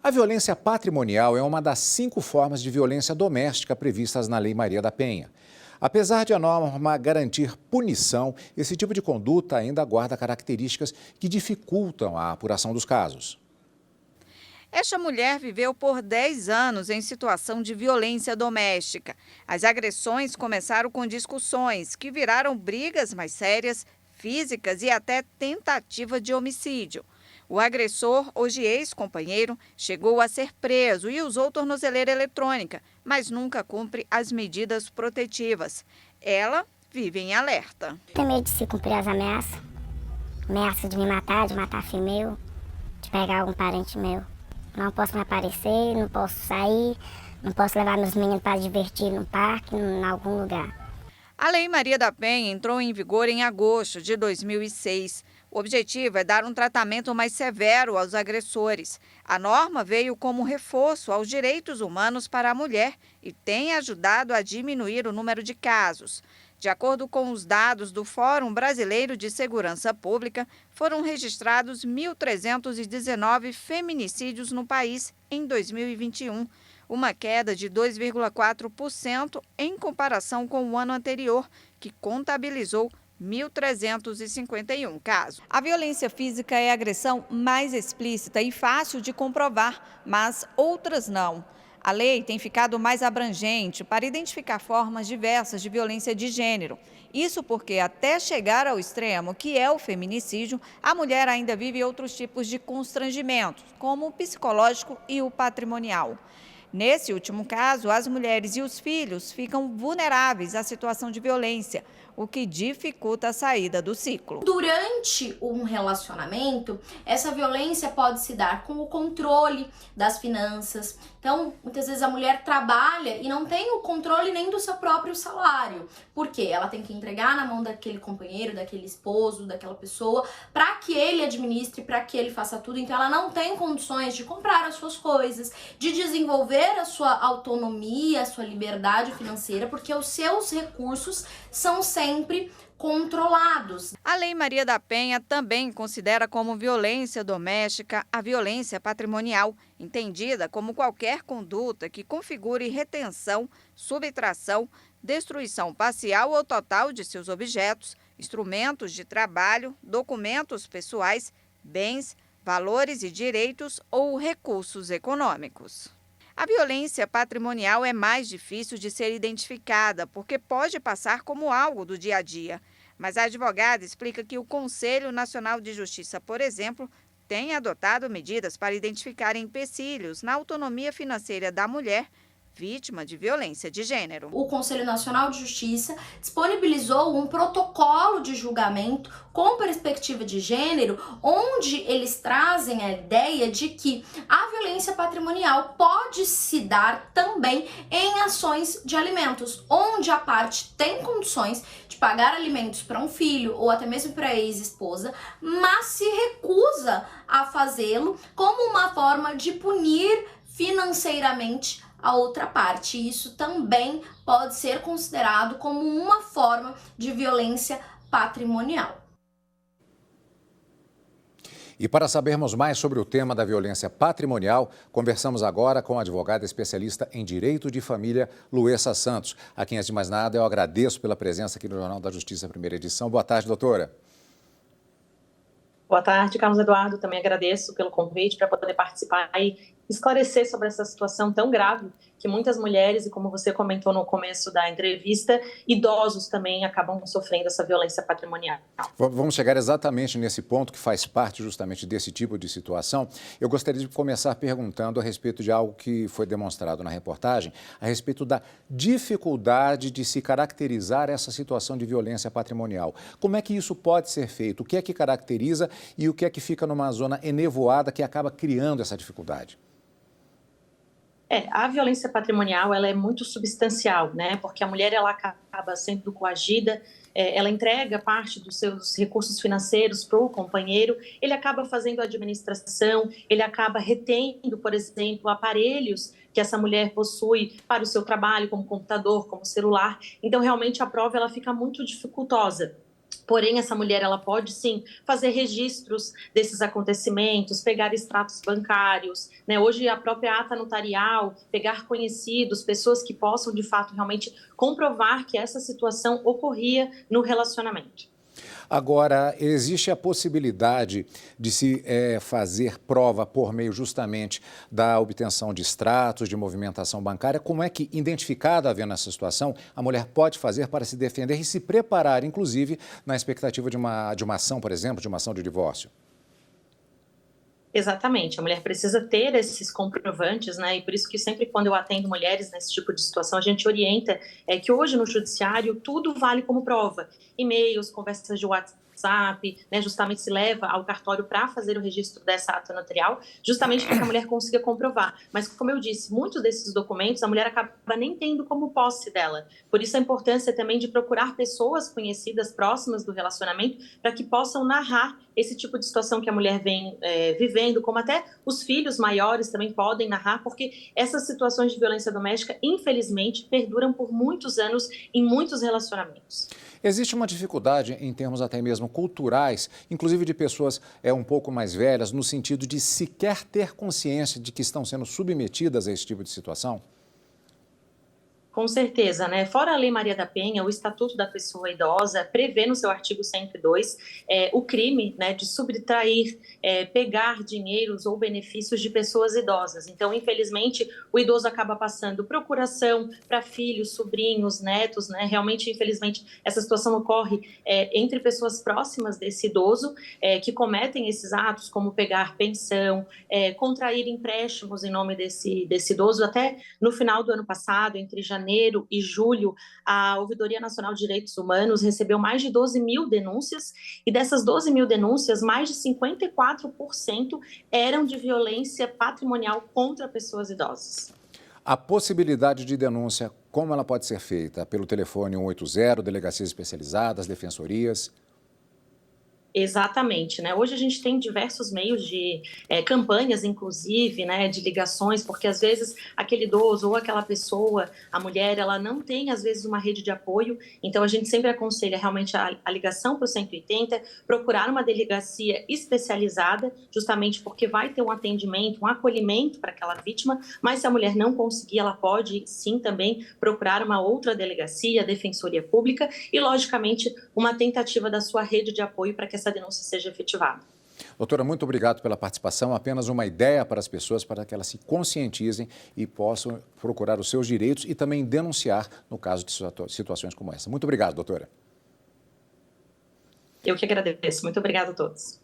A violência patrimonial é uma das 5 formas de violência doméstica previstas na Lei Maria da Penha. Apesar de a norma garantir punição, esse tipo de conduta ainda guarda características que dificultam a apuração dos casos. Esta mulher viveu por 10 anos em situação de violência doméstica. As agressões começaram com discussões que viraram brigas mais sérias, físicas e até tentativa de homicídio. O agressor, hoje ex-companheiro, chegou a ser preso e usou tornozeleira eletrônica, mas nunca cumpre as medidas protetivas. Ela vive em alerta. Tenho medo de se cumprir as ameaças. Ameaça de me matar, de matar filho meu, de pegar algum parente meu. Não posso me aparecer, não posso sair, não posso levar meus meninos para divertir no parque, em algum lugar. A Lei Maria da Penha entrou em vigor em agosto de 2006. O objetivo é dar um tratamento mais severo aos agressores. A norma veio como reforço aos direitos humanos para a mulher e tem ajudado a diminuir o número de casos. De acordo com os dados do Fórum Brasileiro de Segurança Pública, foram registrados 1.319 feminicídios no país em 2021, uma queda de 2,4% em comparação com o ano anterior, que contabilizou 1.351 casos. A violência física é a agressão mais explícita e fácil de comprovar, mas outras não. A lei tem ficado mais abrangente para identificar formas diversas de violência de gênero. Isso porque, até chegar ao extremo, que é o feminicídio, a mulher ainda vive outros tipos de constrangimentos, como o psicológico e o patrimonial. Nesse último caso, as mulheres e os filhos ficam vulneráveis à situação de violência, o que dificulta a saída do ciclo. Durante um relacionamento, essa violência pode se dar com o controle das finanças. Então, muitas vezes a mulher trabalha e não tem o controle nem do seu próprio salário. Por quê? Ela tem que entregar na mão daquele companheiro, daquele esposo, daquela pessoa, para que ele administre, para que ele faça tudo. Então, ela não tem condições de comprar as suas coisas, de desenvolver a sua autonomia, a sua liberdade financeira, porque os seus recursos são sempre controlados. A Lei Maria da Penha também considera como violência doméstica a violência patrimonial, entendida como qualquer conduta que configure retenção, subtração, destruição parcial ou total de seus objetos, instrumentos de trabalho, documentos pessoais, bens, valores e direitos ou recursos econômicos. A violência patrimonial é mais difícil de ser identificada porque pode passar como algo do dia a dia. Mas a advogada explica que o Conselho Nacional de Justiça, por exemplo, tem adotado medidas para identificar empecilhos na autonomia financeira da mulher vítima de violência de gênero. O Conselho Nacional de Justiça disponibilizou um protocolo de julgamento com perspectiva de gênero, onde eles trazem a ideia de que a violência patrimonial pode se dar também em ações de alimentos, onde a parte tem condições de pagar alimentos para um filho ou até mesmo para a ex-esposa, mas se recusa a fazê-lo como uma forma de punir financeiramente a outra parte. Isso também pode ser considerado como uma forma de violência patrimonial. E para sabermos mais sobre o tema da violência patrimonial, conversamos agora com a advogada especialista em Direito de Família, Luessa Santos. A quem, antes de mais nada, eu agradeço pela presença aqui no Jornal da Justiça, primeira edição. Boa tarde, doutora. Boa tarde, Carlos Eduardo. Também agradeço pelo convite para poder participar e esclarecer sobre essa situação tão grave que muitas mulheres, e como você comentou no começo da entrevista, idosos também acabam sofrendo essa violência patrimonial. Vamos chegar exatamente nesse ponto que faz parte justamente desse tipo de situação. Eu gostaria de começar perguntando a respeito de algo que foi demonstrado na reportagem, a respeito da dificuldade de se caracterizar essa situação de violência patrimonial. Como é que isso pode ser feito? O que é que caracteriza e o que é que fica numa zona enevoada que acaba criando essa dificuldade? A violência patrimonial ela é muito substancial, né? Porque a mulher ela acaba sendo coagida, ela entrega parte dos seus recursos financeiros para o companheiro, ele acaba fazendo a administração, ele acaba retendo, por exemplo, aparelhos que essa mulher possui para o seu trabalho, como computador, como celular. Então, realmente, a prova ela fica muito dificultosa. Porém, essa mulher ela pode sim fazer registros desses acontecimentos, pegar extratos bancários, né? Hoje a própria ata notarial, pegar conhecidos, pessoas que possam de fato realmente comprovar que essa situação ocorria no relacionamento. Agora, existe a possibilidade de se fazer prova por meio justamente da obtenção de extratos, de movimentação bancária. Como é que, identificada havendo essa situação, a mulher pode fazer para se defender e se preparar, inclusive, na expectativa de uma ação, por exemplo, de uma ação de divórcio? Exatamente, a mulher precisa ter esses comprovantes, né? E por isso que sempre quando eu atendo mulheres nesse tipo de situação, a gente orienta que hoje no judiciário tudo vale como prova. E-mails, conversas de WhatsApp, né? Justamente se leva ao cartório para fazer o registro dessa ata notarial, justamente para que a mulher consiga comprovar. Mas como eu disse, muitos desses documentos a mulher acaba nem tendo como posse dela. Por isso a importância também de procurar pessoas conhecidas, próximas do relacionamento, para que possam narrar esse tipo de situação que a mulher vem vivendo, como até os filhos maiores também podem narrar, porque essas situações de violência doméstica, infelizmente, perduram por muitos anos em muitos relacionamentos. Existe uma dificuldade em termos até mesmo culturais, inclusive de pessoas um pouco mais velhas, no sentido de sequer ter consciência de que estão sendo submetidas a esse tipo de situação? Com certeza, né? Fora a Lei Maria da Penha, o Estatuto da Pessoa Idosa prevê no seu artigo 102 o crime, né, de subtrair, pegar dinheiros ou benefícios de pessoas idosas. Então, infelizmente, o idoso acaba passando procuração para filhos, sobrinhos, netos, né? Realmente, infelizmente, essa situação ocorre entre pessoas próximas desse idoso que cometem esses atos, como pegar pensão, contrair empréstimos em nome desse idoso. Até no final do ano passado, entre janeiro e julho, a Ouvidoria Nacional de Direitos Humanos recebeu mais de 12 mil denúncias e dessas 12 mil denúncias, mais de 54% eram de violência patrimonial contra pessoas idosas. A possibilidade de denúncia, como ela pode ser feita? Pelo telefone 180, delegacias especializadas, defensorias? Exatamente, né? Hoje a gente tem diversos meios de campanhas, inclusive, né, de ligações, porque às vezes aquele idoso ou aquela pessoa, a mulher, ela não tem às vezes uma rede de apoio, então a gente sempre aconselha realmente a ligação para o 180, procurar uma delegacia especializada, justamente porque vai ter um atendimento, um acolhimento para aquela vítima, mas se a mulher não conseguir, ela pode sim também procurar uma outra delegacia, a Defensoria Pública e, logicamente, uma tentativa da sua rede de apoio para que essa denúncia seja efetivada. Doutora, muito obrigado pela participação. Apenas uma ideia para as pessoas, para que elas se conscientizem e possam procurar os seus direitos e também denunciar no caso de situações como essa. Muito obrigado, doutora. Eu que agradeço. Muito obrigada a todos.